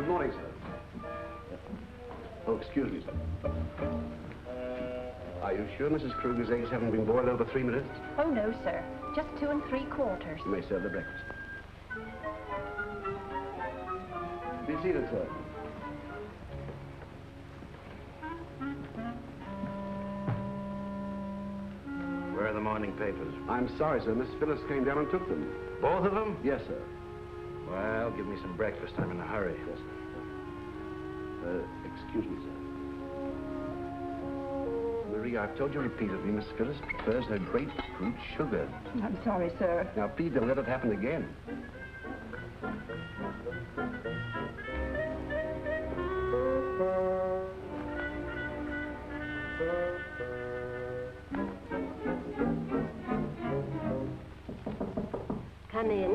Good morning, sir. Oh, excuse me, sir. Are you sure Mrs. Kruger's eggs haven't been boiled over 3 minutes? Oh, no, sir. Just 2 3/4. You may serve the breakfast. Be seated, sir. Where are the morning papers? I'm sorry, sir. Miss Phyllis came down and took them. Both of them? Yes, sir. Well, give me some breakfast. I'm in a hurry. Yes, sir. Excuse me, sir. Marie, I've told you repeatedly, Miss Phyllis prefers her grapefruit sugar. I'm sorry, sir. Now, please don't let it happen again. Come in.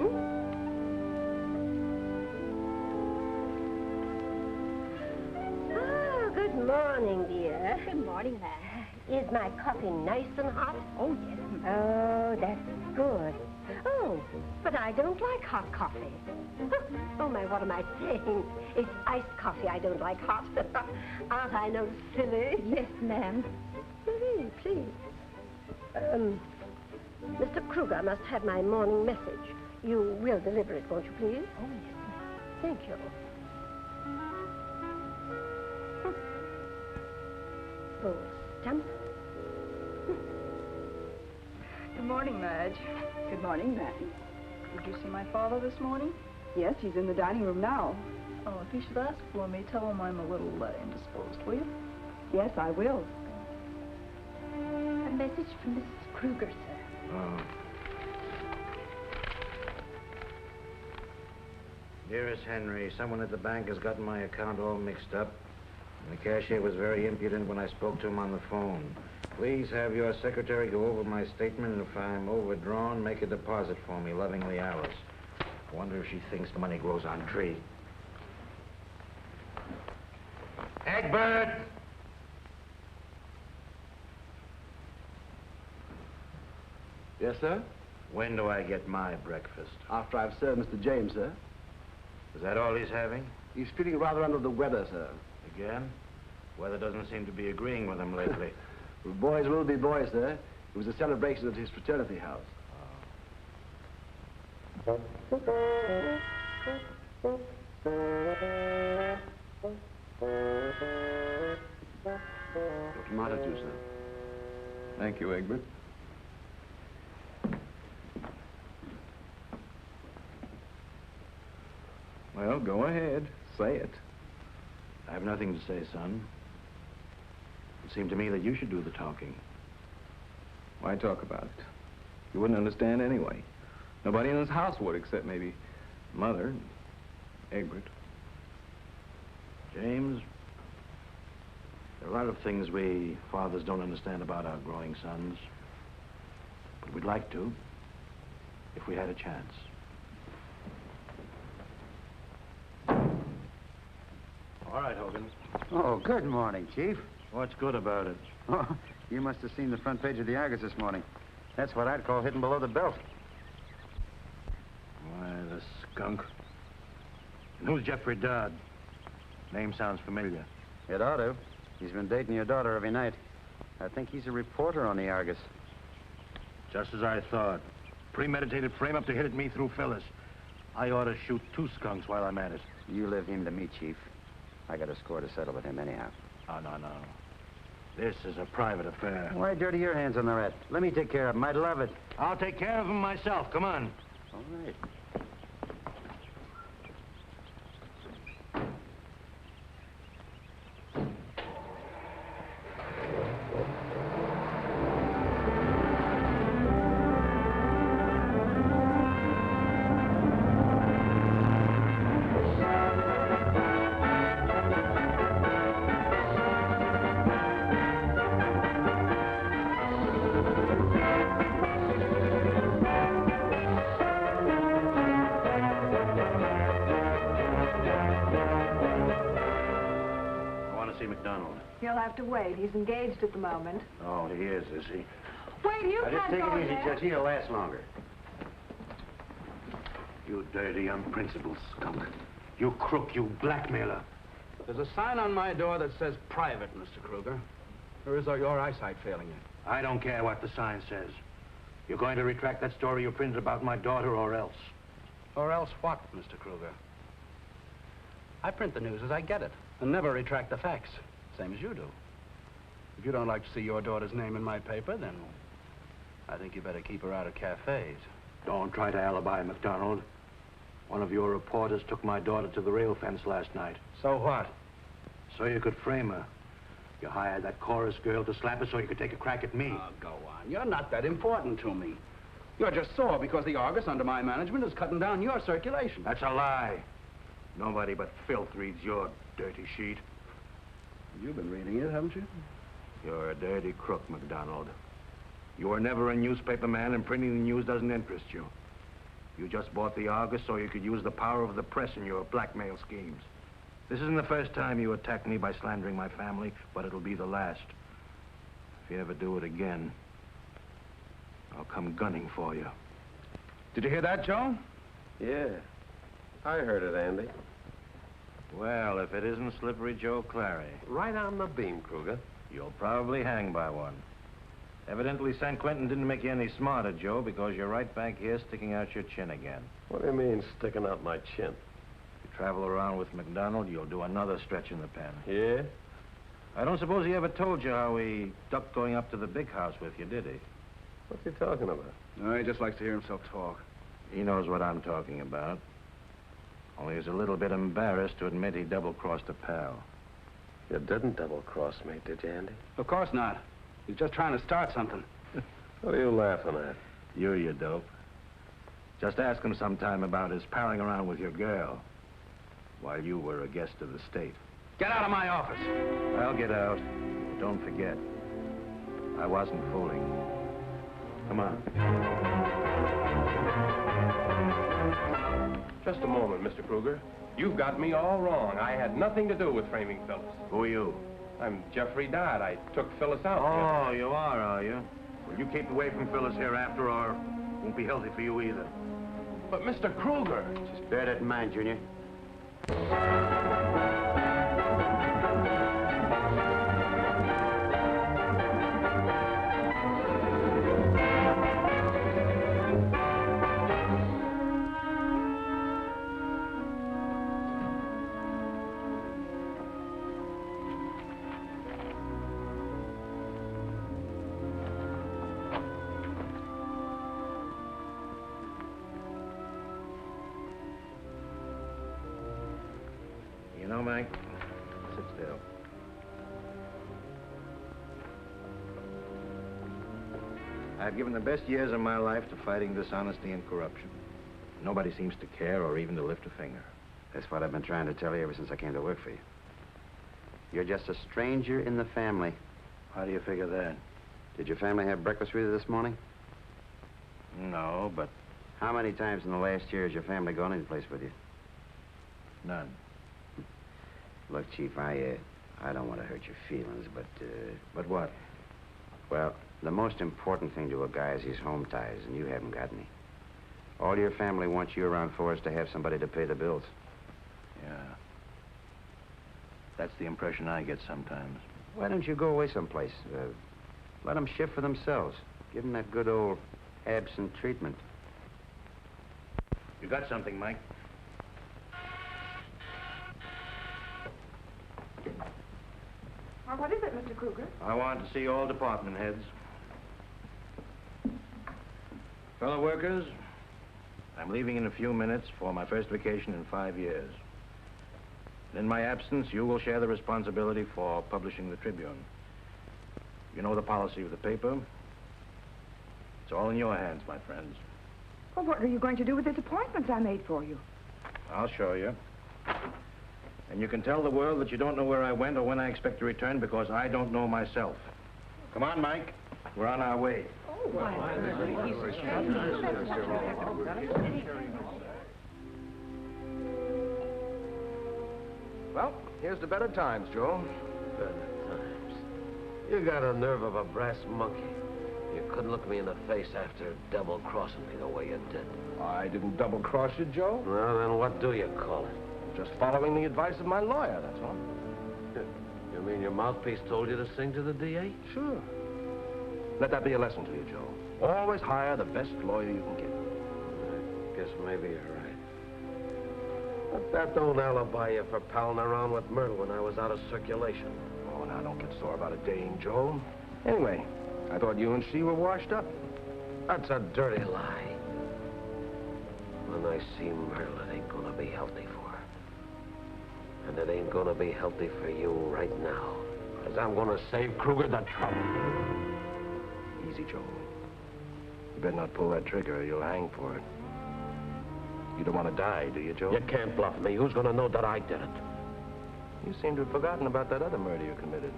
Oh, good morning, dear. Good morning, ma'am. Is my coffee nice and hot? Oh, yes. Oh, that's good. Oh, but I don't like hot coffee. Oh, my, what am I saying? It's iced coffee I don't like hot. Aren't I no silly? Yes, ma'am. Please. Mr. Kruger must have my morning message. You will deliver it, won't you, please? Oh, yes, ma'am. Thank you. Oh, stump. Good morning, Madge. Good morning, ma'am. Did you see my father this morning? Yes, he's in the dining room now. Oh, if he should ask for me, tell him I'm a little indisposed, will you? Yes, I will. A message from Mrs. Kruger, sir. Oh. Dearest Henry, someone at the bank has gotten my account all mixed up. And the cashier was very impudent when I spoke to him on the phone. Please have your secretary go over my statement, and if I'm overdrawn, make a deposit for me. Lovingly, Alice. I wonder if she thinks money grows on trees. Egbert! Yes, sir? When do I get my breakfast? After I've served Mr. James, sir. Is that all he's having? He's feeling rather under the weather, sir. Again? Weather doesn't seem to be agreeing with him lately. Well, boys will be boys, sir. It was a celebration at his fraternity house. Tomato juice, sir. Thank you, Egbert. Well, go ahead. Say it. I have nothing to say, son. It seemed to me that you should do the talking. Why talk about it? You wouldn't understand anyway. Nobody in this house would, except maybe Mother and Egbert. James, there are a lot of things we fathers don't understand about our growing sons. But we'd like to, if we had a chance. All right, Hogan. Oh, good morning, Chief. What's good about it? Oh, you must have seen the front page of the Argus this morning. That's what I'd call hidden below the belt. Why, the skunk. And who's Jeffry Dodd? Name sounds familiar. It ought to. He's been dating your daughter every night. I think he's a reporter on the Argus. Just as I thought. Premeditated frame-up to hit at me through Phyllis. I ought to shoot 2 skunks while I'm at it. You leave him to me, Chief. I got a score to settle with him anyhow. Oh, no. This is a private affair. Why dirty your hands on the rat? Let me take care of him. I'd love it. I'll take care of him myself. Come on. All right. McDonald. He'll have to wait. He's engaged at the moment. Oh, he is he? Wait, you Just can't take go it easy, there. Judge. He'll last longer. You dirty, unprincipled skunk. You crook, you blackmailer. There's a sign on my door that says private, Mr. Kruger. Or is your eyesight failing you? I don't care what the sign says. You're going to retract that story you printed about my daughter or else. Or else what, Mr. Kruger? I print the news as I get it and never retract the facts, same as you do. If you don't like to see your daughter's name in my paper, then I think you better keep her out of cafes. Don't try to alibi, McDonald. One of your reporters took my daughter to the rail fence last night. So what? So you could frame her. You hired that chorus girl to slap her so you could take a crack at me. Oh, go on. You're not that important to me. You're just sore because the Argus, under my management, is cutting down your circulation. That's a lie. Nobody but filth reads your dirty sheet. You've been reading it, haven't you? You're a dirty crook, McDonald. You were never a newspaper man, and printing the news doesn't interest you. You just bought the Argus so you could use the power of the press in your blackmail schemes. This isn't the first time you attacked me by slandering my family, but it'll be the last. If you ever do it again, I'll come gunning for you. Did you hear that, Joe? Yeah. I heard it, Andy. Well, if it isn't Slippery Joe Clary. Right on the beam, Kruger. You'll probably hang by one. Evidently, San Quentin didn't make you any smarter, Joe, because you're right back here sticking out your chin again. What do you mean, sticking out my chin? If you travel around with McDonald, you'll do another stretch in the pen. Yeah? I don't suppose he ever told you how he ducked going up to the big house with you, did he? What's he talking about? No, he just likes to hear himself talk. He knows what I'm talking about. Only he's a little bit embarrassed to admit he double-crossed a pal. You didn't double-cross me, did you, Andy? Of course not. He's just trying to start something. What are you laughing at? You dope. Just ask him sometime about his palling around with your girl while you were a guest of the state. Get out of my office. I'll get out. Don't forget, I wasn't fooling. Come on. Just a moment, Mr. Kruger. You've got me all wrong. I had nothing to do with framing Phyllis. Who are you? I'm Jeffry Dodd. I took Phyllis out. Oh, you are you? Well, you keep away from Phyllis hereafter, or it won't be healthy for you either. But Mr. Kruger... Just bear that in mind, Junior. You know, Mack, sit still. I've given the best years of my life to fighting dishonesty and corruption. Nobody seems to care or even to lift a finger. That's what I've been trying to tell you ever since I came to work for you. You're just a stranger in the family. How do you figure that? Did your family have breakfast with you this morning? No, but How many times in the last year has your family gone any place with you? none. Look, Chief, I don't want to hurt your feelings, but... But what? Well, the most important thing to a guy is his home ties, and you haven't got any. All your family wants you around for is to have somebody to pay the bills. Yeah. That's the impression I get sometimes. Why don't you go away someplace? Let them shift for themselves. Give them that good old absent treatment. You got something, Mike? Well, what is it, Mr. Kruger? I want to see all department heads. Fellow workers, I'm leaving in a few minutes for my first vacation in 5 years. In my absence, you will share the responsibility for publishing the Tribune. You know the policy of the paper. It's all in your hands, my friends. Well, what are you going to do with this appointment I made for you? I'll show you. And you can tell the world that you don't know where I went or when I expect to return, because I don't know myself. Come on, Mike. We're on our way. Well, here's to better times, Joe. Better times. You got a nerve of a brass monkey. You couldn't look me in the face after double-crossing me the way you did. I didn't double-cross you, Joe. Well, then what do you call it? Just following the advice of my lawyer, that's all. You mean your mouthpiece told you to sing to the DA? Sure. Let that be a lesson to you, Joe. Always hire the best lawyer you can get. I guess maybe you're right. But that don't alibi you for palling around with Myrtle when I was out of circulation. Oh, now don't get sore about a dame, Joe. Anyway, I thought you and she were washed up. That's a dirty lie. When I see Myrtle, it ain't gonna be healthy for her. And it ain't gonna be healthy for you right now. Because I'm gonna save Kruger the trouble. Easy, Joe. You better not pull that trigger or you'll hang for it. You don't want to die, do you, Joe? You can't bluff me. Who's gonna know that I did it? You seem to have forgotten about that other murder you committed.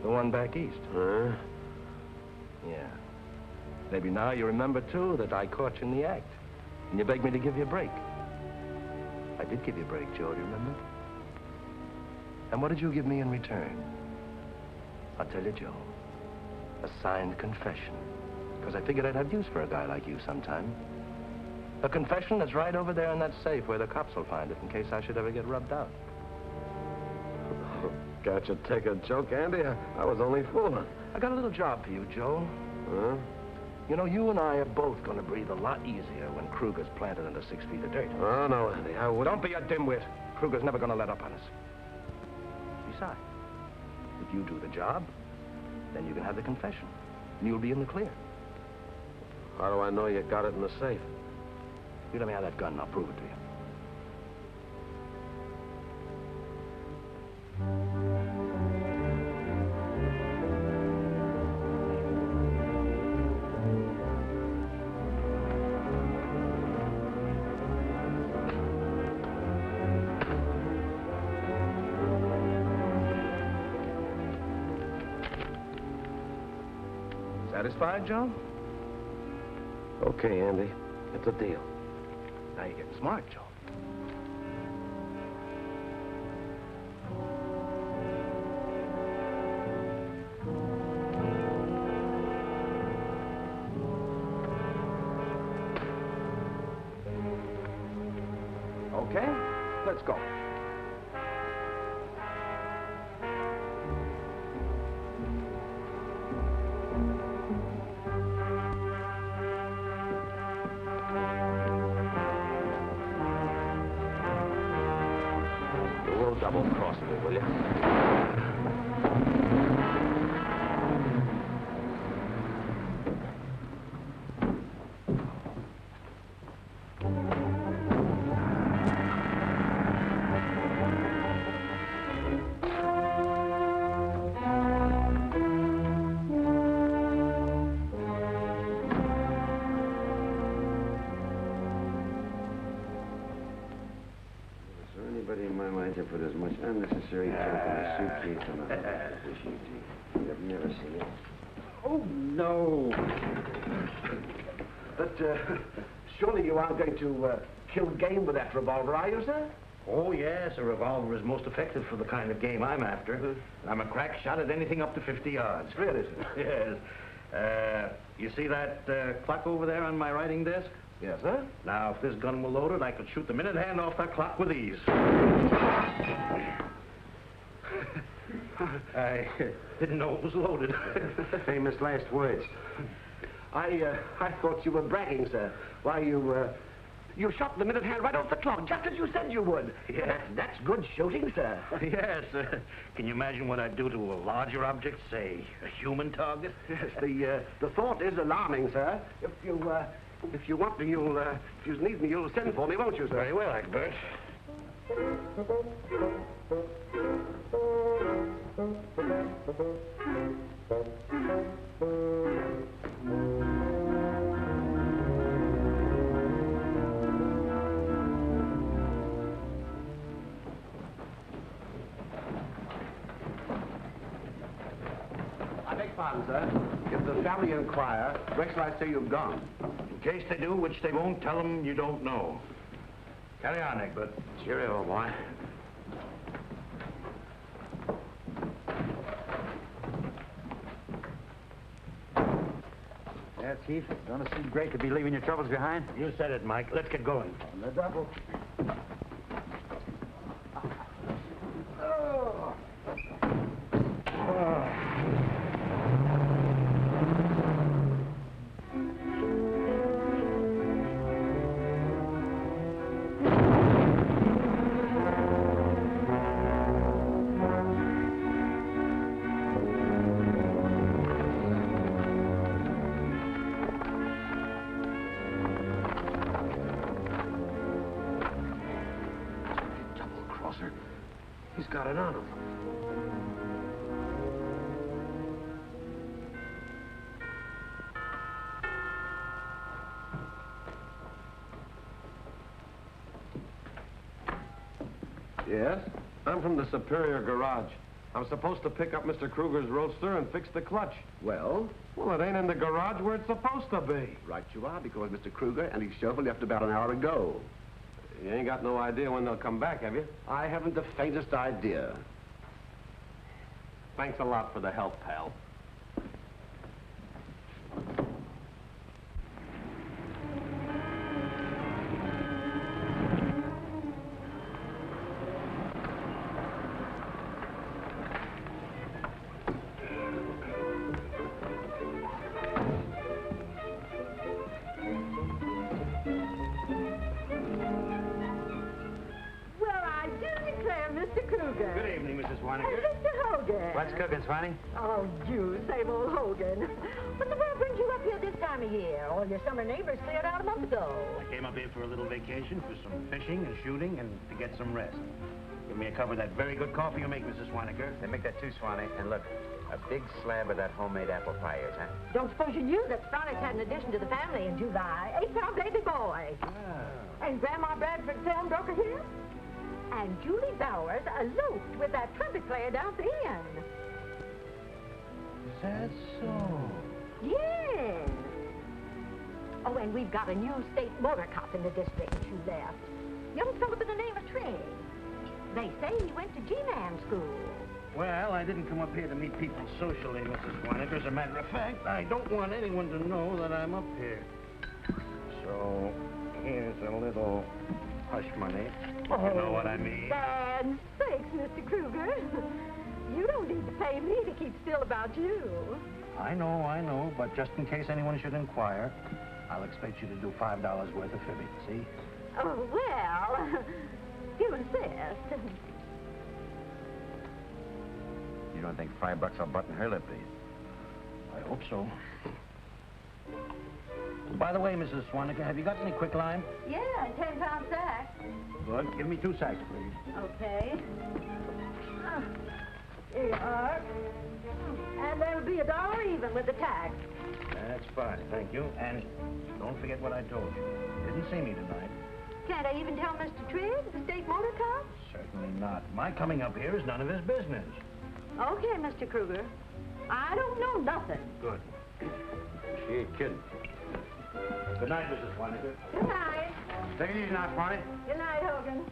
The one back east. Huh? Yeah. Maybe now you remember, too, that I caught you in the act. And you begged me to give you a break. I did give you a break, Joe, do you remember? And what did you give me in return? I'll tell you, Joe. A signed confession. Because I figured I'd have use for a guy like you sometime. A confession that's right over there in that safe where the cops will find it in case I should ever get rubbed out. Can't you take a joke, Andy? I was only fooling. I got a little job for you, Joe. Huh? You know, you and I are both going to breathe a lot easier when Kruger's planted under 6 feet of dirt. Oh, no, Andy, I wouldn't. Don't be a dimwit. Kruger's never going to let up on us. Besides, if you do the job, then you can have the confession, and you'll be in the clear. How do I know you got it in the safe? You let me have that gun, and I'll prove it to you. Satisfied, Joe? Okay, Andy. It's a deal. Now you're getting smart, Joe. Okay, let's go. Double-cross me, will you? Put as much unnecessary junk in a suitcase on a fishing team. I've never seen it. Oh, no. But, surely you aren't going to kill game with that revolver, are you, sir? Oh, yes, a revolver is most effective for the kind of game I'm after. I'm a crack shot at anything up to 50 yards. Really, sir? Yes. You see that clock over there on my writing desk? Yes, sir. Now, if this gun were loaded, I could shoot the minute hand off that clock with ease. I didn't know it was loaded. Famous last words. I thought you were bragging, sir. Why, you shot the minute hand right off the clock, just as you said you would. Yeah. That's good shooting, sir. Yes. Can you imagine what I'd do to a larger object, say, a human target? Yes, the thought is alarming, sir. If you want to, if you need me, you'll send for me, won't you, sir? Very well, Egbert. I beg pardon, sir. If the family inquire, where shall I say you've gone? In case they do, which they won't, tell them you don't know. Carry on, Egbert. Cheerio, boy. Yeah, Chief. Don't it seem great to be leaving your troubles behind? You said it, Mike. Let's get going. On the double. He's got it on him. Yes? I'm from the Superior Garage. I'm supposed to pick up Mr. Kruger's roadster and fix the clutch. Well? Well, it ain't in the garage where it's supposed to be. Right you are, because Mr. Kruger and his chauffeur left about an hour ago. You ain't got no idea when they'll come back, have you? I haven't the faintest idea. Thanks a lot for the help, pal. What's cooking, Swanee? Oh, you, same old Hogan. What the world brings you up here this time of year? All your summer neighbors cleared out a month ago. I came up here for a little vacation, for some fishing and shooting, and to get some rest. Give me a cup of that very good coffee you make, Mrs. Swonaker. They make that too, Swanee. And look, a big slab of that homemade apple pie, huh? Don't suppose you knew that Sonic had an addition to the family in July. 8-pound baby boy. Oh. And Grandma Bradford's film broker here. And Julie Bowers eloped with that trumpet player down at the inn. Is that so? Yes. Oh, and we've got a new state motor cop in the district that you left. Young fellow by the name of Trigg. They say he went to G-Man school. Well, I didn't come up here to meet people socially, Mrs. Swonaker. As a matter of fact, I don't want anyone to know that I'm up here. So, here's a little hush money. Oh, you know what I mean? Bad sakes, Mr. Kruger. You don't need to pay me to keep still about you. I know, but just in case anyone should inquire, I'll expect you to do $5 worth of fibbing, see? Oh, well, you insist. You don't think $5 will button her lip, do you? I hope so. By the way, Mrs. Swonaker, have you got any quicklime? Yeah, 10-pound sack. Good. Give me 2 sacks, please. Okay. Here you are. And there'll be $1 even with the tax. That's fine, thank you. And don't forget what I told you. Didn't see me tonight. Can't I even tell Mr. Trigg, the state motor cop? Certainly not. My coming up here is none of his business. Okay, Mr. Kruger. I don't know nothing. Good. She ain't kidding. Good night, Mrs. Swonaker. Good night. Take it easy now, Swanee. Good night, Hogan.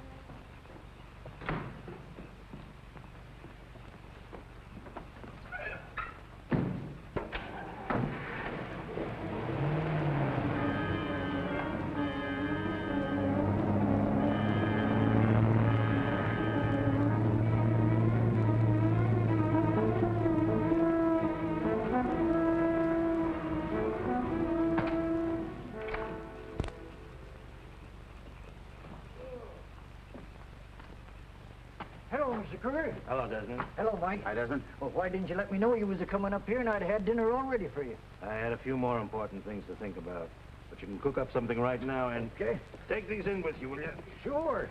Kruger. Hello, Desmond. Hello, Mike. Hi, Desmond. Well, why didn't you let me know you was coming up here and I'd have had dinner all ready for you? I had a few more important things to think about. But you can cook up something right now and... Okay. Take these in with you, will you? Sure.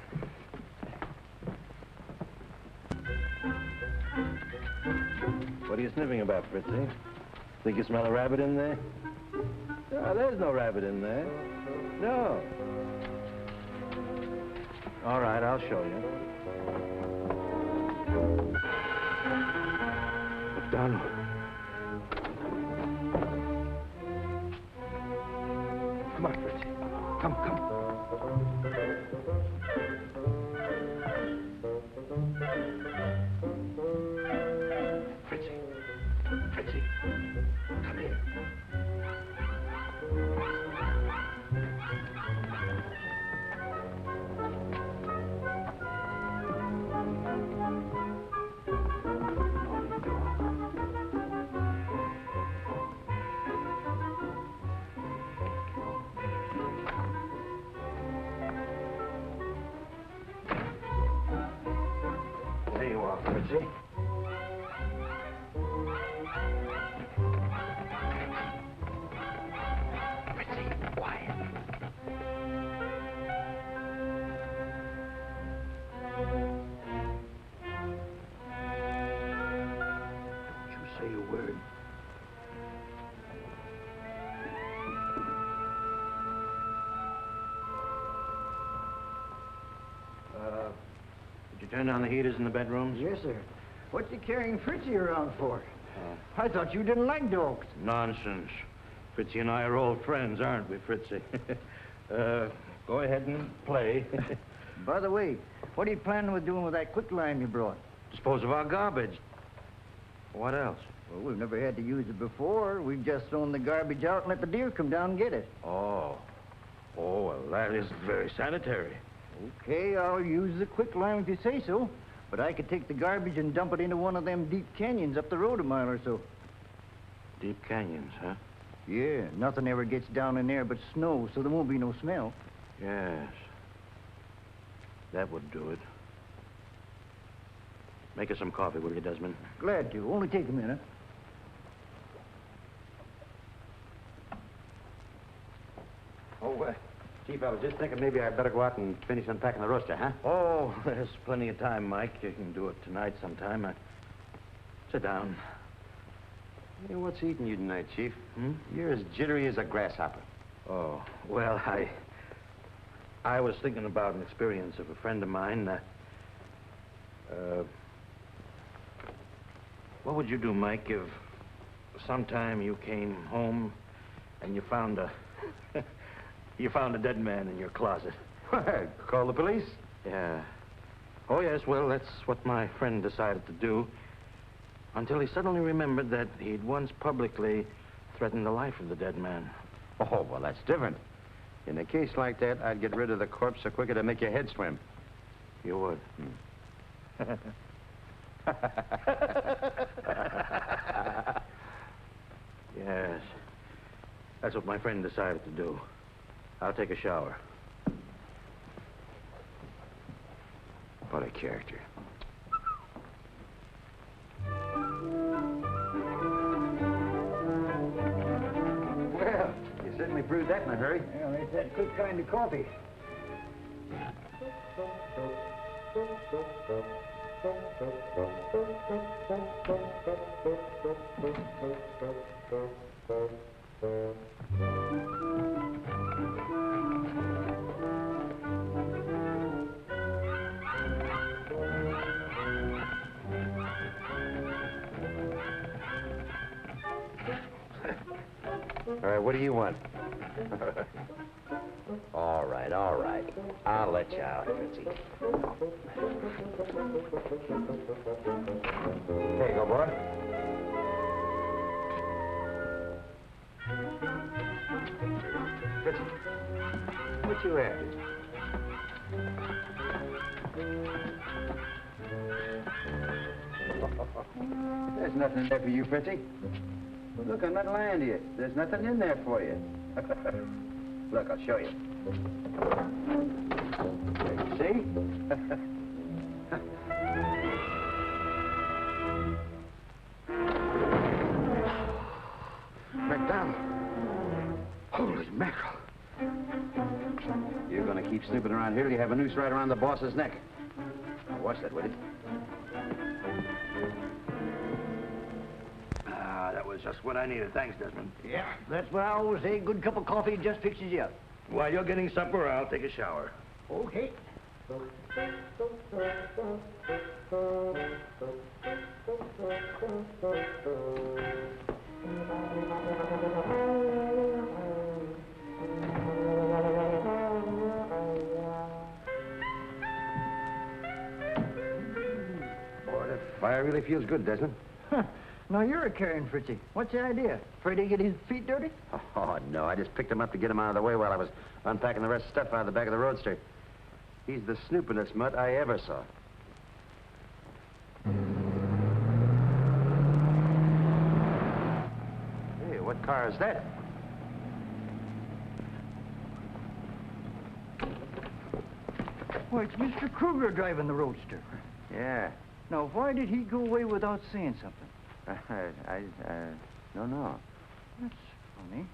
What are you sniffing about, Fritzy? Think you smell a rabbit in there? No, there's no rabbit in there. No. All right, I'll show you. McDonald. Come on, Fritzy. Come. Fritzy. Come here. There you are, Fritzy. Did you turn down the heaters in the bedrooms? Yes, sir. What's he carrying Fritzy around for? I thought you didn't like dogs. Nonsense. Fritzy and I are old friends, aren't we, Fritzy? Go ahead and play. By the way, what are you planning with doing with that quicklime you brought? Dispose of our garbage. What else? Well, we've never had to use it before. We've just thrown the garbage out and let the deer come down and get it. Oh. Oh, well, that is very sanitary. Okay, I'll use the quicklime if you say so. But I could take the garbage and dump it into one of them deep canyons up the road a mile or so. Deep canyons, huh? Yeah, nothing ever gets down in there but snow, so there won't be no smell. Yes. That would do it. Make us some coffee, will you, Desmond? Glad to. Only take a minute. Oh, Chief, I was just thinking maybe I'd better go out and finish unpacking the roaster, huh? Oh, there's plenty of time, Mike. You can do it tonight sometime. Sit down. Hey, what's eating you tonight, Chief? You're as jittery as a grasshopper. Oh, well, I was thinking about an experience of a friend of mine. What would you do, Mike, if sometime you came home and you found a dead man in your closet? What? Call the police? Yeah. Oh, yes, well, that's what my friend decided to do. Until he suddenly remembered that he'd once publicly threatened the life of the dead man. Oh, well, that's different. In a case like that, I'd get rid of the corpse so quick it'd make your head swim. You would? Yes. That's what my friend decided to do. I'll take a shower. What a character. Well, you certainly brewed that in a hurry. Yeah, it's that quick kind of coffee. All right, what do you want? All right, all right. I'll let you out, Fritzy. Here you go, boy. Fritzy, what you after? There's nothing in there for you, Fritzy. Look, I'm not lying to you. There's nothing in there for you. Look, I'll show you. There, you see? McDonald. Holy mackerel. You're going to keep snooping around here till you have a noose right around the boss's neck. Now, watch that, will you? That was just what I needed. Thanks, Desmond. Yeah, that's what I always say. Good cup of coffee just fixes you up. While you're getting supper, I'll take a shower. Okay. Boy, that fire really feels good, Desmond. Now, you're a carrying Fritzy. What's the idea? Afraid to get his feet dirty? Oh, no, I just picked him up to get him out of the way while I was unpacking the rest of the stuff out of the back of the roadster. He's the snoopingest mutt I ever saw. Hey, what car is that? Why, it's Mr. Kruger driving the roadster. Yeah. Now, why did he go away without saying something? I don't know. That's funny.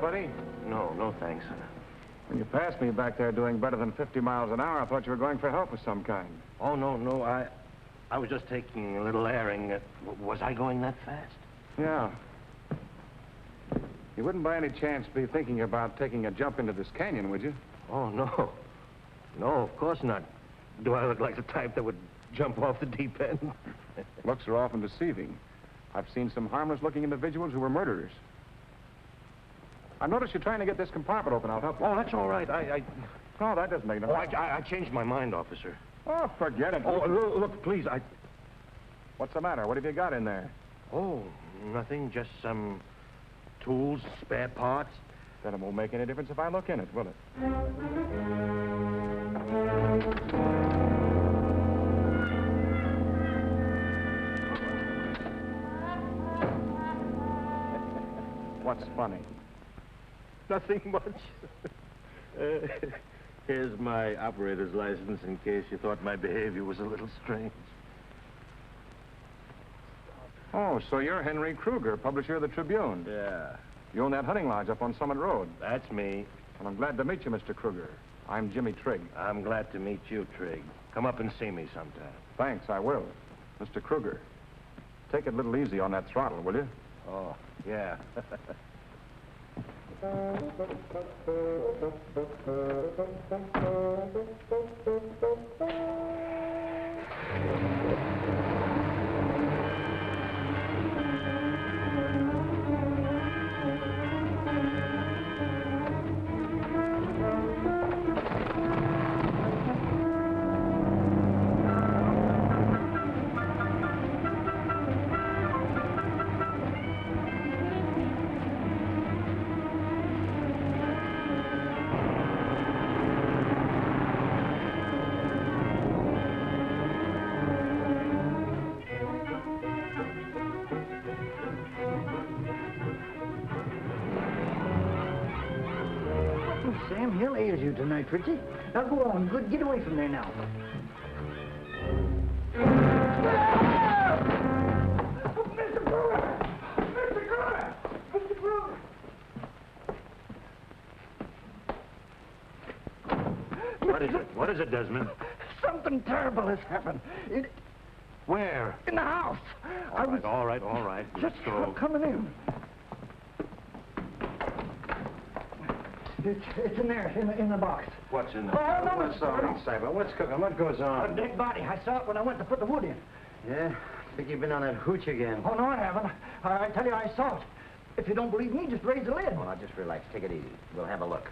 Buddy? No, thanks. When you passed me back there doing better than 50 miles an hour, I thought you were going for help of some kind. Oh, no, I was just taking a little airing. Was I going that fast? Yeah. You wouldn't by any chance be thinking about taking a jump into this canyon, would you? Oh, no. No, of course not. Do I look like the type that would jump off the deep end? Looks are often deceiving. I've seen some harmless-looking individuals who were murderers. I noticed you're trying to get this compartment open. I'll help you. Oh, that's all right. No, that doesn't make no sense. I changed my mind, officer. Oh, forget it. Oh, look, please, What's the matter? What have you got in there? Oh, nothing. Just some tools, spare parts. Then it won't make any difference if I look in it, will it? What's funny? Nothing much. Here's my operator's license in case you thought my behavior was a little strange. Oh, so you're Henry Kruger, publisher of the Tribune. Yeah. You own that hunting lodge up on Summit Road. That's me. And I'm glad to meet you, Mr. Kruger. I'm Jimmy Trigg. I'm glad to meet you, Trigg. Come up and see me sometime. Thanks, I will. Mr. Kruger, take it a little easy on that throttle, will you? Oh, yeah. Sam, he'll ails you tonight, Richie. Now go on, good. Get away from there now. Mr. Kruger! Mr. Kruger! Mr. Kruger! What is it? What is it, Desmond? Something terrible has happened. Where? In the house. All right. Just coming in. It's in there, in the box. What's in there? Oh, no, What's on, Isabel? What's cooking? What goes on? A dead body. I saw it when I went to put the wood in. Yeah? I think you've been on that hooch again. Oh, no, I haven't. I tell you, I saw it. If you don't believe me, just raise the lid. Well, now, just relax. Take it easy. We'll have a look.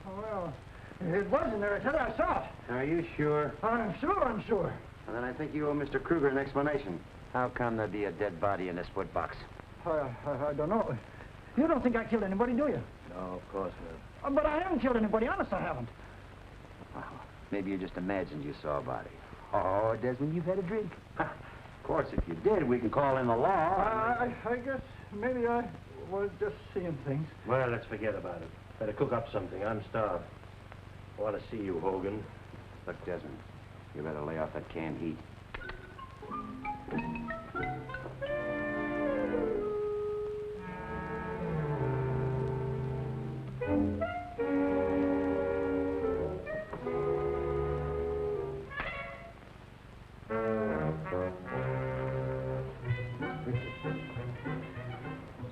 Oh, well, it was in there. I tell you, I saw it. Are you sure? I'm sure. Well, then I think you owe Mr. Kruger an explanation. How come there'd be a dead body in this wood box? I don't know. You don't think I killed anybody, do you? No, of course not. But I haven't killed anybody. Honest, I haven't. Well, maybe you just imagined you saw a body. Oh, Desmond, you've had a drink. Of course, if you did, we can call in the law. I guess maybe I was just seeing things. Well, let's forget about it. Better cook up something. I'm starved. I want to see you, Hogan. Look, Desmond, you better lay off that canned heat.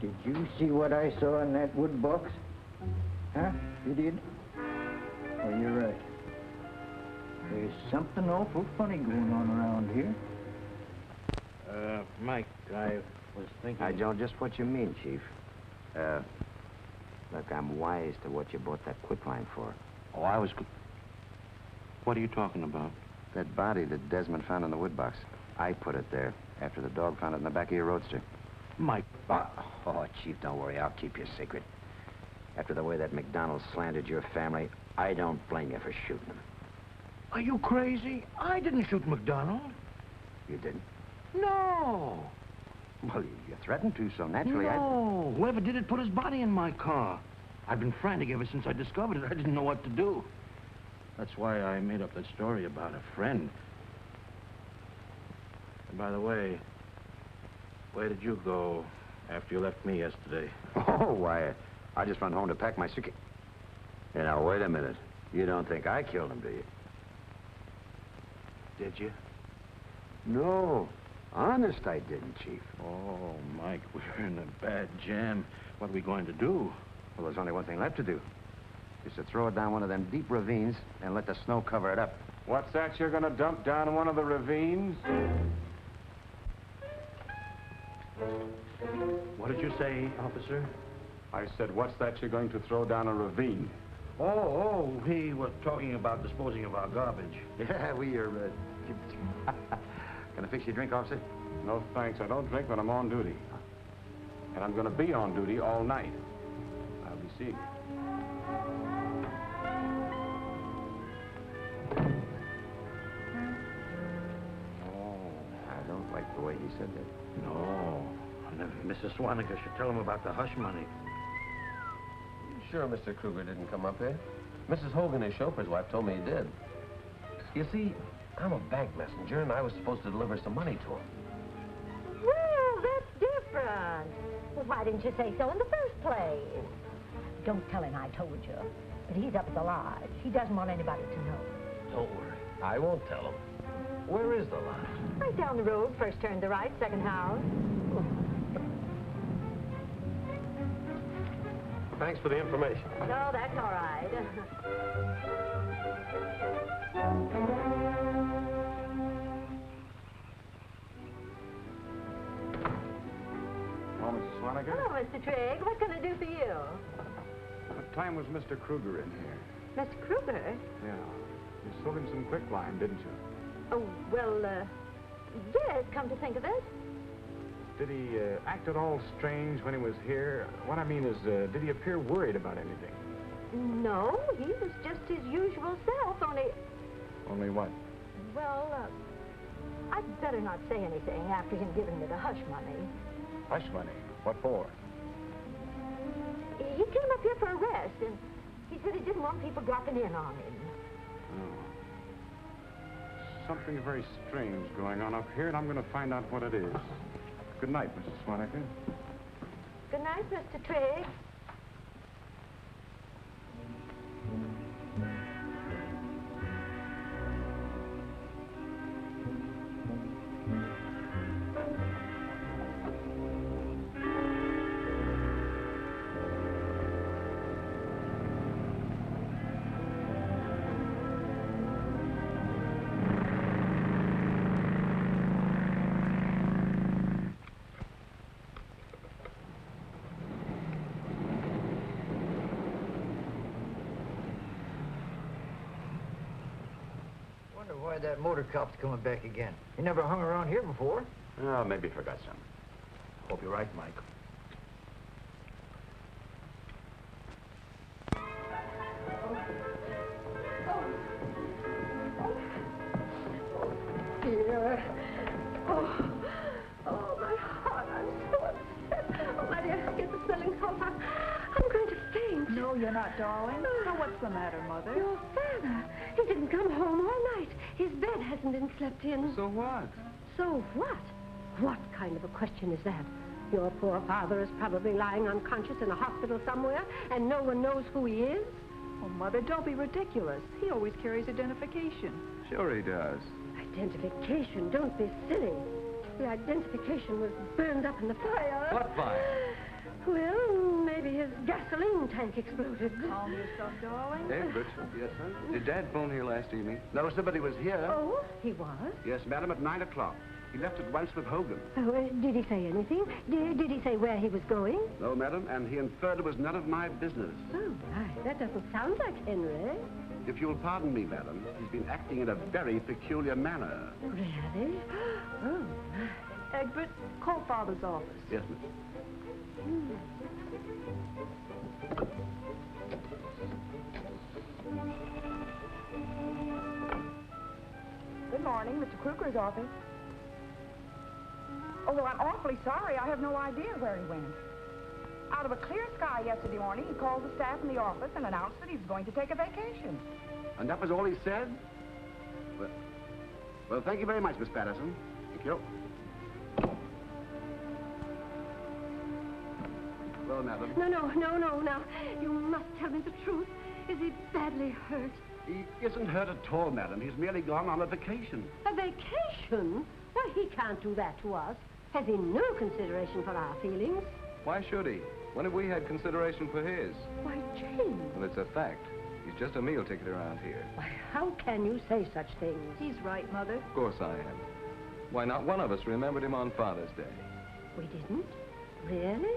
Did you see what I saw in that wood box? Huh? You did? Well, you're right. There's something awful funny going on around here. Mike, I was thinking... I don't just what you mean, Chief. Look, I'm wise to what you bought that quicklime for. Oh, I was... What are you talking about? That body that Desmond found in the wood box, I put it there after the dog found it in the back of your roadster. Mike. Oh, Chief, don't worry. I'll keep your secret. After the way that McDonald slandered your family, I don't blame you for shooting him. Are you crazy? I didn't shoot McDonald. You didn't? No. Well, you threatened to, so naturally No. Whoever did it put his body in my car. I've been frantic ever since I discovered it. I didn't know what to do. That's why I made up that story about a friend. And by the way, where did you go after you left me yesterday? Oh, why, I just run home to pack my suitcase. You know, wait a minute. You don't think I killed him, do you? Did you? No. Honest, I didn't, Chief. Oh, Mike, we're in a bad jam. What are we going to do? Well, there's only one thing left to do. Is to throw it down one of them deep ravines and let the snow cover it up. What's that you're gonna dump down one of the ravines? What did you say, officer? I said, what's that you're going to throw down a ravine? Oh, we were talking about disposing of our garbage. Yeah, we are, Can I fix you a drink, officer? No, thanks. I don't drink when I'm on duty. And I'm gonna be on duty all night. I'll be seeing you. I don't like the way he said that. No. And if Mrs. Swonaker should tell him about the hush money. Sure Mr. Kruger didn't come up here? Mrs. Hogan, his chauffeur's wife, told me he did. You see, I'm a bank messenger, and I was supposed to deliver some money to him. Well, that's different. Well, why didn't you say so in the first place? Don't tell him I told you. But he's up at the lodge. He doesn't want anybody to know. Don't worry. I won't tell him. Where is the lodge? Right down the road, first turn to the right, second house. Thanks for the information. No, that's all right. Oh, Mrs. Swonaker? Hello, Mr. Trigg. What can I do for you? What time was Mr. Kruger in here? Mr. Kruger? Yeah. You sold him some quicklime, didn't you? Oh, well, yes, come to think of it. Did he act at all strange when he was here? What I mean is, did he appear worried about anything? No, he was just his usual self, only... Only what? Well, I'd better not say anything after him giving me the hush money. Hush money? What for? He came up here for a rest, and he said he didn't want people dropping in on him. Oh. Something very strange going on up here, and I'm going to find out what it is. Good night, Mrs. Swonaker. Good night, Mr. Trigg. Why that motor cop's coming back again? He never hung around here before. Oh, maybe he forgot something. Hope you're right, Mike. Dear. Oh, my heart, I'm so upset. Oh, my dear, get the smelling salts. I'm going to faint. No, you're not, darling. Now, what's the matter, Mother? Your father. He didn't come home all night. His bed hasn't been slept in. So what? So what? What kind of a question is that? Your poor father is probably lying unconscious in a hospital somewhere, and no one knows who he is. Oh, Mother, don't be ridiculous. He always carries identification. Sure he does. Identification? Don't be silly. The identification was burned up in the fire. What fire? Well, maybe his gasoline tank exploded. Calm yourself, darling. Egbert. Yes, sir? Did Dad phone here last evening? No, sir, but he was here. Oh, he was? Yes, madam, at 9 o'clock. He left at once with Hogan. Oh, did he say anything? Did he say where he was going? No, madam, and he inferred it was none of my business. Oh, my, that doesn't sound like Henry. If you'll pardon me, madam, he's been acting in a very peculiar manner. Really? Oh, Egbert, call Father's office. Yes, miss. Good morning, Mr. Kruger's office. Oh, well, I'm awfully sorry. I have no idea where he went. Out of a clear sky yesterday morning, he called the staff in the office and announced that he was going to take a vacation. And that was all he said? Well, thank you very much, Miss Patterson. Thank you. Well, madam. No. You must tell me the truth. Is he badly hurt? He isn't hurt at all, madam. He's merely gone on a vacation. A vacation? Why, he can't do that to us. Has he no consideration for our feelings? Why should he? When have we had consideration for his? Why, James. Well, it's a fact. He's just a meal ticket around here. Why, how can you say such things? He's right, Mother. Of course I am. Why, not one of us remembered him on Father's Day. We didn't? Really?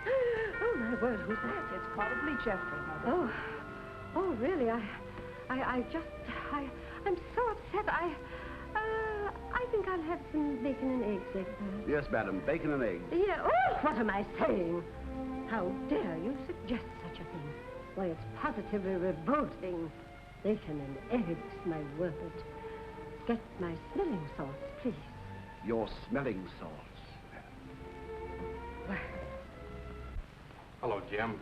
Oh, my word, who's that? It's probably Jeffry, Mother. Oh, really? I'm so upset. I think I'll have some bacon and eggs, Egbert. Yes, madam. Bacon and eggs. Yeah. Oh, what am I saying? How dare you suggest such a thing? Why, it's positively revolting. Bacon and eggs, my word. Get my smelling salts, please. Your smelling salts. Hello, Jim.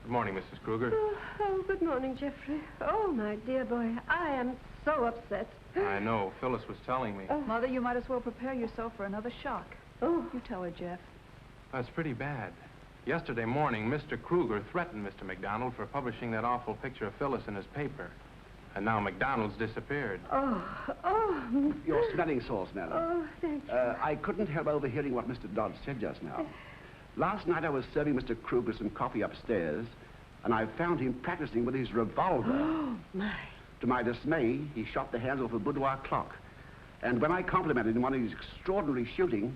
Good morning, Mrs. Kruger. Oh, good morning, Jeffrey. Oh, my dear boy, I am so upset. I know. Phyllis was telling me. Mother, you might as well prepare yourself for another shock. Oh. You tell her, Jeff. That's pretty bad. Yesterday morning, Mr. Kruger threatened Mr. McDonald for publishing that awful picture of Phyllis in his paper. And now McDonald's disappeared. Oh. Your smelling salts, madam. Oh, thank you. I couldn't help overhearing what Mr. Dodd said just now. Last night I was serving Mr. Kruger some coffee upstairs, and I found him practicing with his revolver. Oh, my. To my dismay, he shot the handle of a boudoir clock. And when I complimented him on his extraordinary shooting,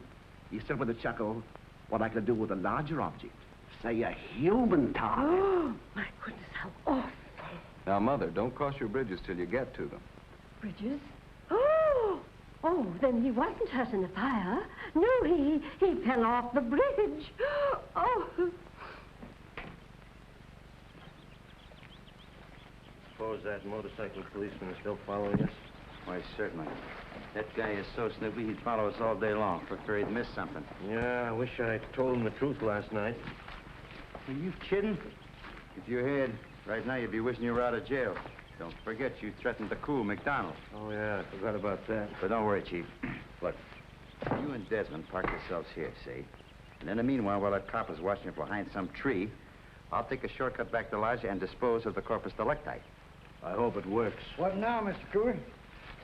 he said with a chuckle, what I could do with a larger object. Say, a human target. Oh, my goodness, how awful. Now, Mother, don't cross your bridges till you get to them. Bridges? Oh, then he wasn't hurt in the fire. No, he fell off the bridge. Oh. Suppose that motorcycle policeman is still following us? Why, certainly. That guy is so snoopy, he'd follow us all day long for fear he'd miss something. Yeah, I wish I told him the truth last night. Are you kidding? If you had, right now you'd be wishing you were out of jail. Don't forget you threatened to cool McDonald. Oh, yeah, I forgot about that. But don't worry, Chief. Look, you and Desmond park yourselves here, see? And in the meanwhile, while that cop is watching you behind some tree, I'll take a shortcut back to Elijah and dispose of the corpus delicti. I hope it works. What now, Mr. Kruger?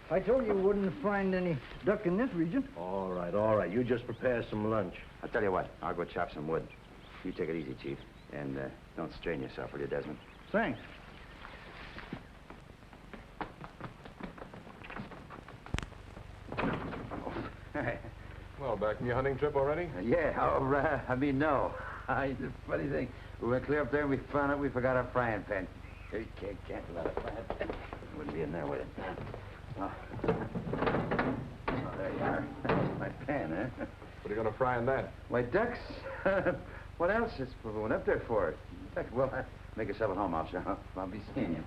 I told you wouldn't find any duck in this region. All right. You just prepare some lunch. I'll tell you what, I'll go chop some wood. You take it easy, Chief. And don't strain yourself, will you, Desmond? Thanks. Well, back from your hunting trip already? No. The funny thing, we went clear up there and we found out we forgot our frying pan. You can't let a frying pan. Wouldn't be in there with it. Oh, there you are. My pan, huh? What are you going to fry in that? My ducks. What else is we went up there for? Well, make yourself at home, I'll be seeing you.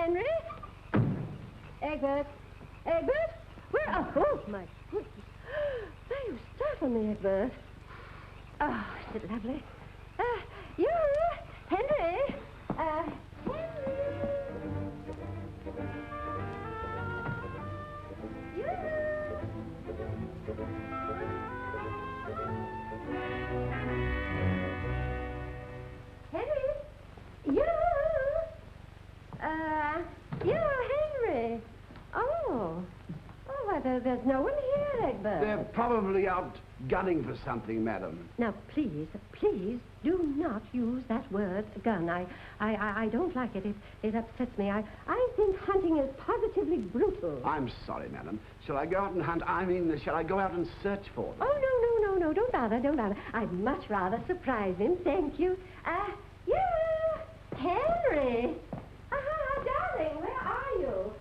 Henry? Egbert? Egbert? Where? Oh, my goodness. Now you startled me, Egbert. Oh, is it lovely? You, Henry? Henry? You? Henry? You? You, Henry? Oh. Oh, well, there's no one here, Egbert. They're probably out gunning for something, madam. Now, please do not use that word, gun. I don't like it. It upsets me. I think hunting is positively brutal. I'm sorry, madam. Shall I go out and hunt? I mean, shall I go out and search for them? Oh, no. Don't bother. I'd much rather surprise him. Thank you. Henry! Darling, where are you?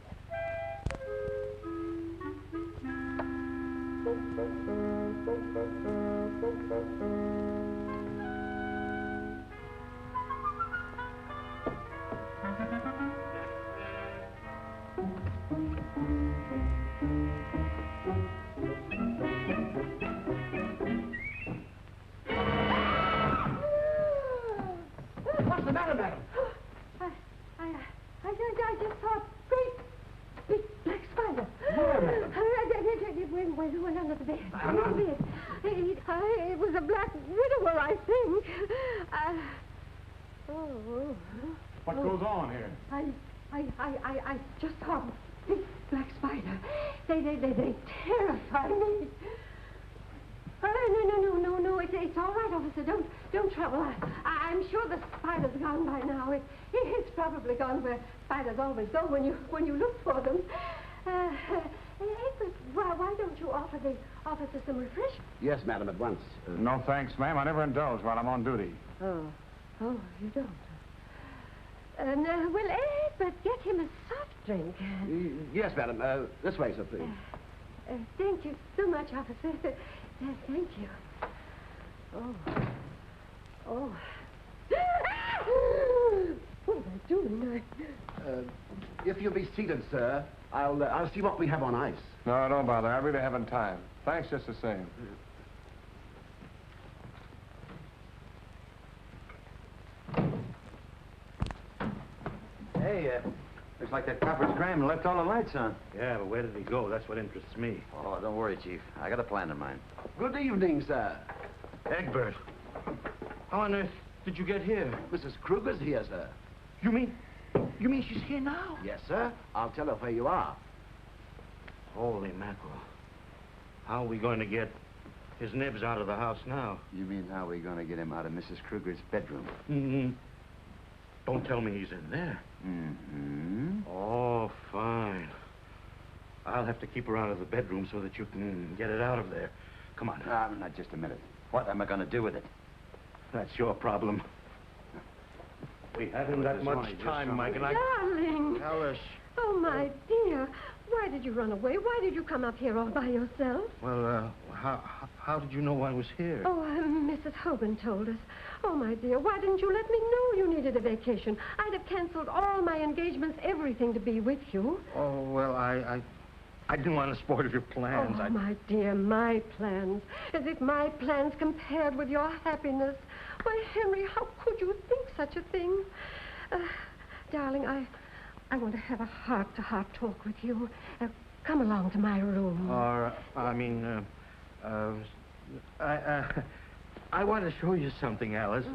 What's the matter, madam? I just saw a great big black spider. Where, madam? It went under the bed. Under the bed. It was a black widower, I think. What goes on here? I just saw a big black spider. They terrify me. No, it's all right, officer. Don't trouble. I'm sure the spider's gone by now. It's probably gone where spiders always go when you look for them. Egbert, why don't you offer the officer some refreshment? Yes, madam, at once. No thanks, ma'am. I never indulge while I'm on duty. Oh, you don't. Well, Egbert, get him a soft drink. Yes, madam. This way, sir, please. Thank you so much, officer. Thank you. Oh. What am I doing? If you'll be seated, sir, I'll see what we have on ice. No, don't bother. I really haven't time. Thanks just the same. Hey, looks like that copper's crammed and left all the lights on. Yeah, but where did he go? That's what interests me. Oh, don't worry, Chief. I got a plan in mind. Good evening, sir. Egbert, how on earth did you get here? Mrs. Kruger's here, sir. You mean she's here now? Yes, sir. I'll tell her where you are. Holy mackerel. How are we going to get his nibs out of the house now? You mean how are we going to get him out of Mrs. Kruger's bedroom? Mm-hmm. Don't tell me he's in there. Mm-hmm. Oh, fine. I'll have to keep her out of the bedroom so that you can get it out of there. Come on. Now, just a minute. What am I going to do with it? That's your problem. We haven't that much time, Mike, and Darling. Alice. Oh, my dear. Why did you run away? Why did you come up here all by yourself? Well, how did you know I was here? Oh, Mrs. Hogan told us. Oh, my dear, why didn't you let me know you needed a vacation? I'd have canceled all my engagements, everything to be with you. Oh, well, I didn't want to spoil your plans. Oh, my dear, my plans. As if my plans compared with your happiness. Why, Henry, how could you think such a thing? Darling, I want to have a heart-to-heart talk with you. Come along to my room. I want to show you something, Alice.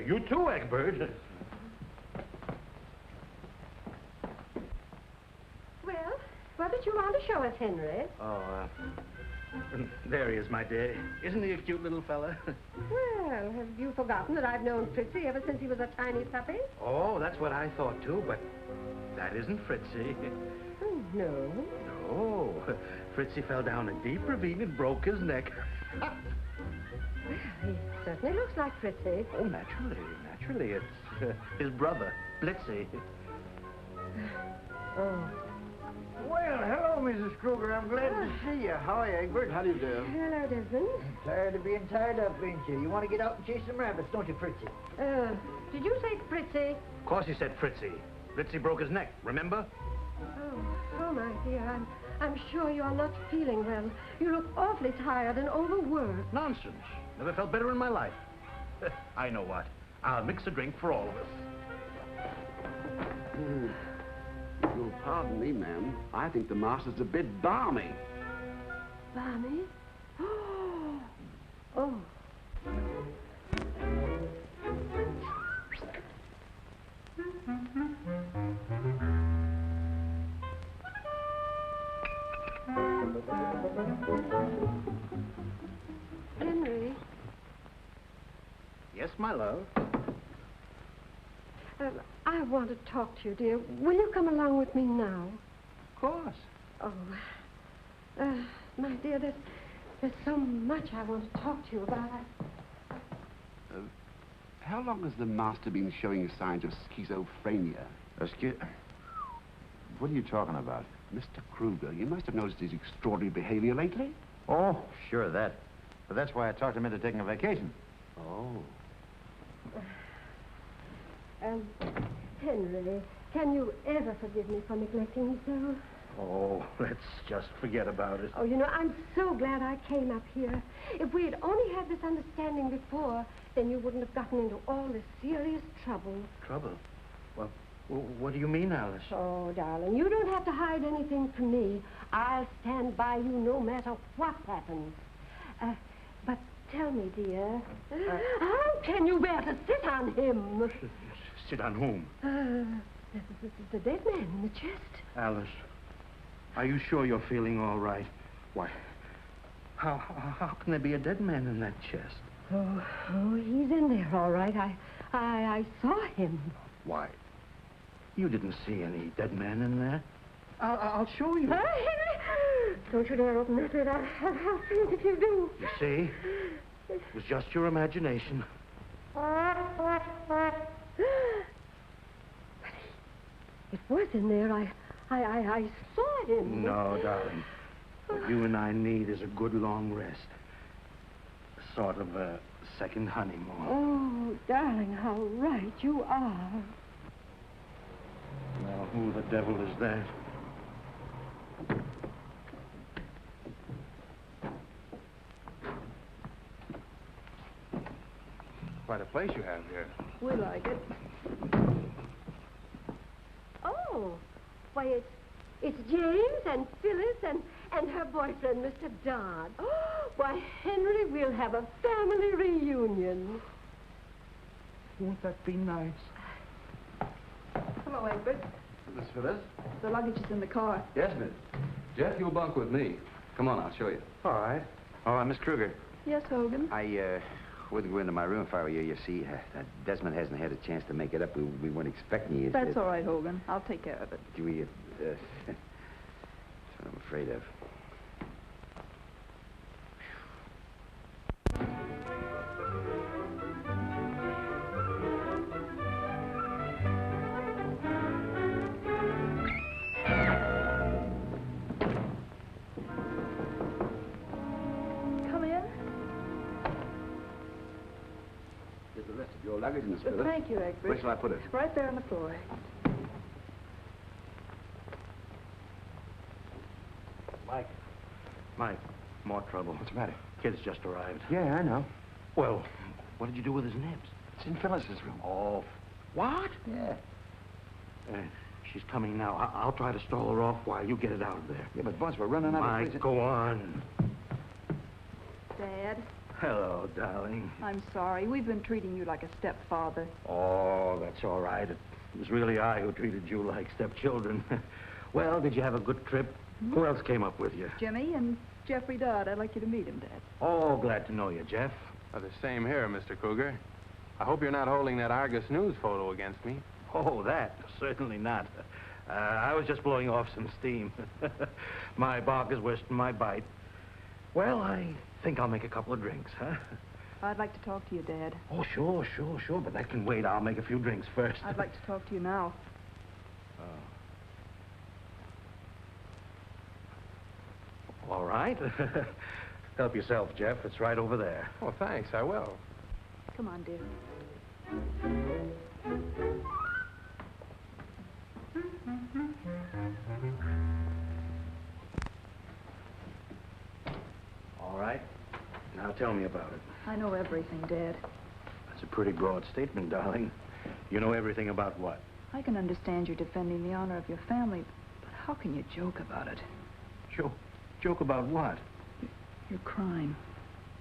You too, Egbert. Well, what did you want to show us, Henry? Oh, there he is, my dear. Isn't he a cute little fella? Well, have you forgotten that I've known Fritzy ever since he was a tiny puppy? Oh, that's what I thought, too, but that isn't Fritzy. Oh, no. No. Fritzy fell down a deep ravine and broke his neck. Well, he certainly looks like Fritzy. Oh, naturally. It's his brother, Blitzy. Oh. Well, hello, Mrs. Kruger. I'm glad to see you. How are you, Egbert? How do you do? Hello, Desmond. Tired of being tied up, ain't you? You want to get out and chase some rabbits, don't you, Fritzy? Did you say Fritzy? Of course he said Fritzy. Ritzy broke his neck, remember? Oh, my dear, I'm sure you're not feeling well. You look awfully tired and overworked. Nonsense. Never felt better in my life. I know what. I'll mix a drink for all of us. You'll pardon me, ma'am. I think the master's a bit balmy. Balmy? Oh. Henry? Yes, my love? I want to talk to you, dear. Will you come along with me now? Of course. Oh, my dear, there's so much I want to talk to you about. How long has the master been showing signs of schizophrenia? What are you talking about? Mr. Kruger, you must have noticed his extraordinary behavior lately. Oh, sure, that. But that's why I talked him into taking a vacation. Oh. Henry, can you ever forgive me for neglecting you so? Oh, let's just forget about it. Oh, you know, I'm so glad I came up here. If we had only had this understanding before, then you wouldn't have gotten into all this serious trouble. Trouble? Well, what do you mean, Alice? Oh, darling, you don't have to hide anything from me. I'll stand by you no matter what happens. But tell me, dear, how can you bear to sit on him? Sit on whom? The dead man in the chest. Alice, are you sure you're feeling all right? Why, how can there be a dead man in that chest? Oh, he's in there, all right. I saw him. Why, you didn't see any dead man in there. I'll show you. Henry! Don't you dare open that lid. I'll see it if you do. You see? It was just your imagination. But it was in there. I saw him. No, darling. What you and I need is a good long rest. Sort of a second honeymoon. Oh, darling, how right you are. Now, who the devil is that? Quite a place you have here. We like it. Oh, why, it's James and Phyllis and her boyfriend, Mr. Dodd. Oh, why, Henry, we'll have a family reunion. Won't that be nice? Hello, Egbert. Miss Phyllis? The luggage is in the car. Yes, miss. Jeff, you'll bunk with me. Come on, I'll show you. All right. Oh, Miss Kruger. Yes, Hogan? I wouldn't go into my room if I were you. You see, Desmond hasn't had a chance to make it up. We weren't expecting you. That's all right, Hogan. I'll take care of it. Do we, that's what I'm afraid of. Your luggage, Miss Phyllis. Thank you, Egbert. Where shall I put it? Right there on the floor. Mike, more trouble. What's the matter? Kid's just arrived. Yeah, I know. Well, what did you do with his nibs? It's in Phyllis's room. Oh, what? Yeah. She's coming now. I'll try to stall her off while you get it out of there. Yeah, but boss, we're running out of Mike, place. go on. Dad, Hello, darling. I'm sorry. We've been treating you like a stepfather. Oh, that's all right. It was really I who treated you like stepchildren. Well, did you have a good trip? Who else came up with you? Jimmy and Jeffry Dodd. I'd like you to meet him, Dad. Oh, glad to know you, Jeff. The same here, Mr. Kruger. I hope you're not holding that Argus News photo against me. Oh, that? Certainly not. I was just blowing off some steam. My bark is worse than my bite. Well, I think I'll make a couple of drinks, huh? I'd like to talk to you, Dad. Oh, sure. But that can wait. I'll make a few drinks first. I'd like to talk to you now. All right. Help yourself, Jeff. It's right over there. Oh, thanks. I will. Come on, dear. All right. Now tell me about it. I know everything, Dad. That's a pretty broad statement, darling. You know everything about what? I can understand you defending the honor of your family, but how can you joke about it? Joke about what? You're crying.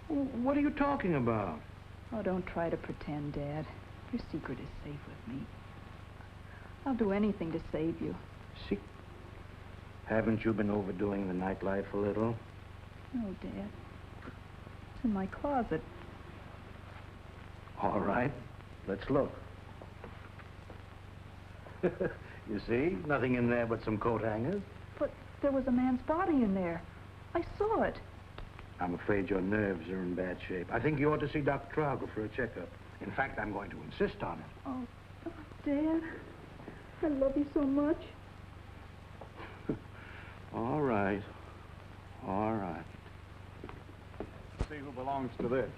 What are you talking about? Oh, don't try to pretend, Dad. Your secret is safe with me. I'll do anything to save you. See? Haven't you been overdoing the nightlife a little? No, Dad. It's in my closet. All right. Let's look. You see? Nothing in there but some coat hangers. But there was a man's body in there. I saw it. I'm afraid your nerves are in bad shape. I think you ought to see Dr. Kruger for a checkup. In fact, I'm going to insist on it. Oh, Dad. I love you so much. All right. All right. See who belongs to this.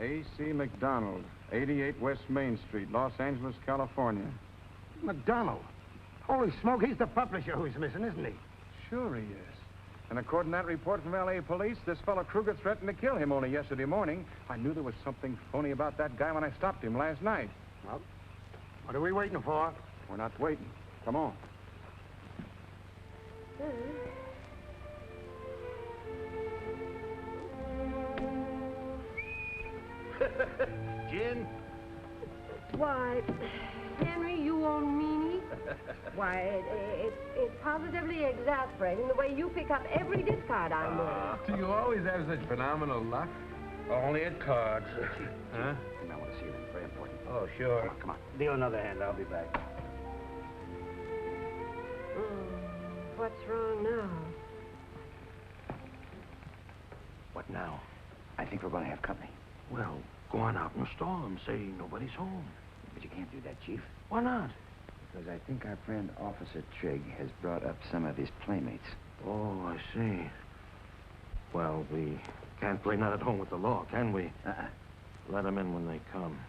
A.C. McDonald, 88 West Main Street, Los Angeles, California. McDonald? Holy smoke, he's the publisher who's missing, isn't he? Sure he is. And according to that report from L.A. police, this fellow Kruger threatened to kill him only yesterday morning. I knew there was something phony about that guy when I stopped him last night. Well, what are we waiting for? We're not waiting. Come on. Gin? Why, Henry, you old meanie. Why, it's positively exasperating the way you pick up every discard I make. Do you always have such phenomenal luck? Only at cards. Huh? I want to see them. Very important. Oh, sure. Come on. Deal another hand. I'll be back. What's wrong now? What now? I think we're going to have company. Well, go on out in the storm. Say nobody's home. But you can't do that, Chief. Why not? Because I think our friend Officer Trigg has brought up some of his playmates. Oh, I see. Well, we can't play not at home with the law, can we? Let them in when they come.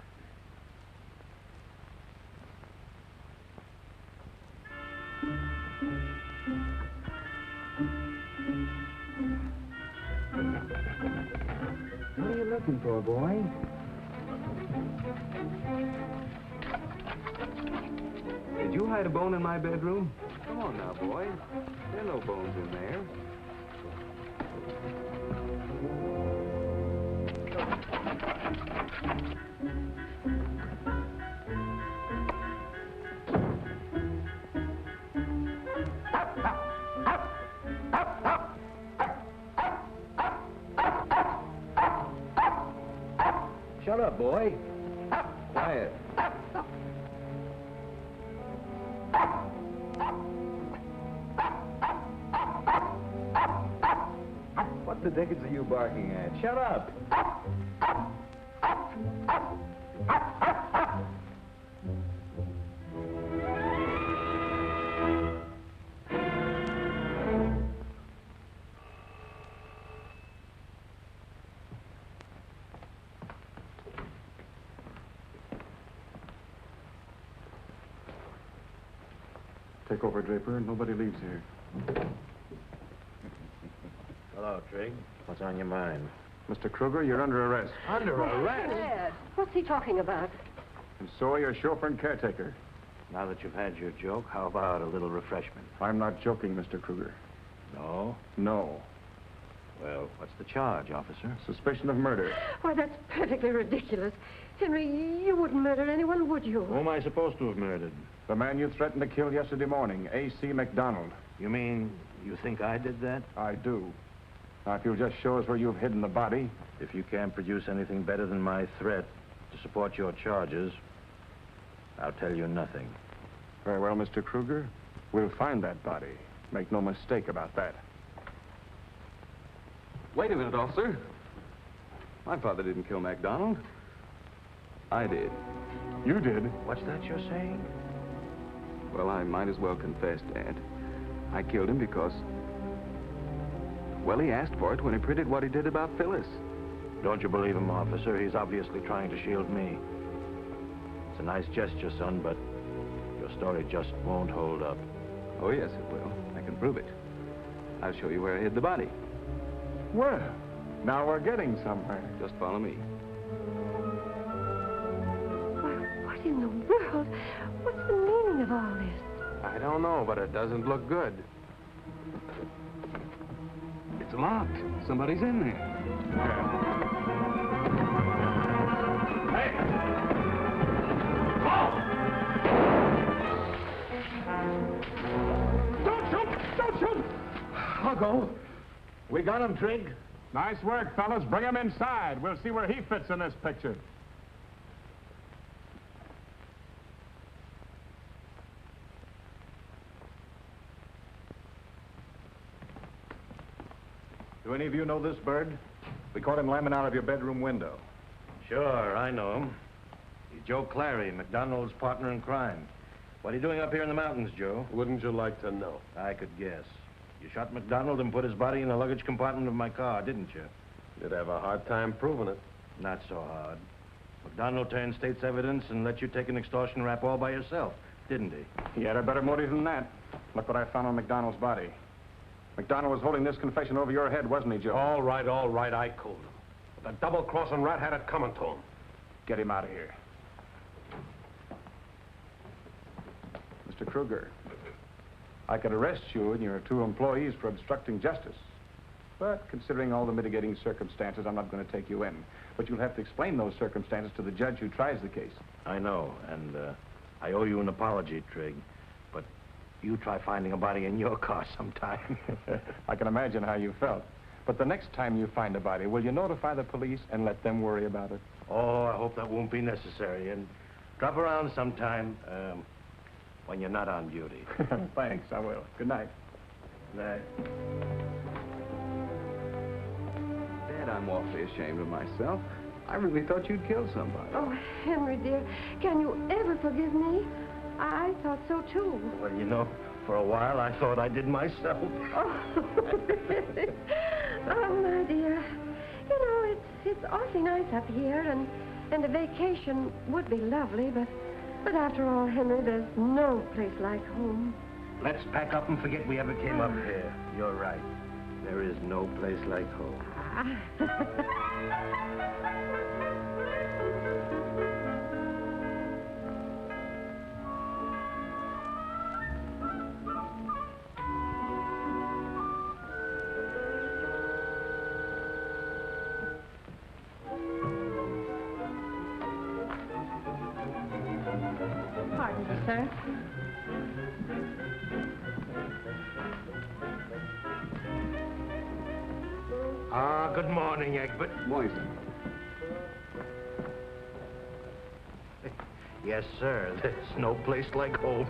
What are you looking for, boy? Did you hide a bone in my bedroom? Come on now, boy. There are no bones in there. Shut up, boy. Quiet. What the dickens are you barking at? Shut up! Take over, Draper. Nobody leaves here. Hello, Trigg. What's on your mind? Mr. Kruger, you're under arrest. Under arrest? Dad, what's he talking about? And so are your chauffeur and caretaker. Now that you've had your joke, how about a little refreshment? I'm not joking, Mr. Kruger. No? No. Well, what's the charge, officer? Suspicion of murder. Why, that's perfectly ridiculous. Henry, you wouldn't murder anyone, would you? Who am I supposed to have murdered? The man you threatened to kill yesterday morning, A.C. McDonald. You mean you think I did that? I do. Now, if you'll just show us where you've hidden the body. If you can't produce anything better than my threat to support your charges, I'll tell you nothing. Very well, Mr. Kruger. We'll find that body. Make no mistake about that. Wait a minute, officer. My father didn't kill MacDonald. I did. You did? What's that you're saying? Well, I might as well confess, Dad. I killed him because, well, he asked for it when he printed what he did about Phyllis. Don't you believe him, officer? He's obviously trying to shield me. It's a nice gesture, son, but your story just won't hold up. Oh, yes, it will. I can prove it. I'll show you where I hid the body. Well, now we're getting somewhere. Just follow me. What in the world? What's the meaning of all this? I don't know, but it doesn't look good. It's locked. Somebody's in there. Hey! Oh! Don't shoot! Don't shoot! I'll go. We got him, Trigg. Nice work, fellas. Bring him inside. We'll see where he fits in this picture. Do any of you know this bird? We caught him lambing out of your bedroom window. Sure, I know him. He's Joe Clary, McDonald's partner in crime. What are you doing up here in the mountains, Joe? Wouldn't you like to know? I could guess. You shot McDonald and put his body in the luggage compartment of my car, didn't you? You'd have a hard time proving it. Not so hard. McDonald turned state's evidence and let you take an extortion rap all by yourself, didn't he? He had a better motive than that. Look what I found on McDonald's body. McDonald was holding this confession over your head, wasn't he, Joe? All right, I cooled him. But the double-crossing rat had it coming to him. Get him out of here. Mr. Kruger, I could arrest you and your 2 employees for obstructing justice. But considering all the mitigating circumstances, I'm not going to take you in. But you'll have to explain those circumstances to the judge who tries the case. I know, and I owe you an apology, Trigg. But you try finding a body in your car sometime. I can imagine how you felt. But the next time you find a body, will you notify the police and let them worry about it? Oh, I hope that won't be necessary. And drop around sometime when you're not on duty. Thanks, I will. Good night. Good night. Dad, I'm awfully ashamed of myself. I really thought you'd killed somebody. Oh, Henry, dear, can you ever forgive me? I thought so, too. Well, you know, for a while I thought I did myself. Oh, really? Oh, my dear. You know, it's awfully nice up here, and a vacation would be lovely, but after all, Henry, there's no place like home. Let's pack up and forget we ever came up here. You're right. There is no place like home. Pardon me, sir. Good morning, Egbert. Morning, sir. Yes, sir. There's no place like home.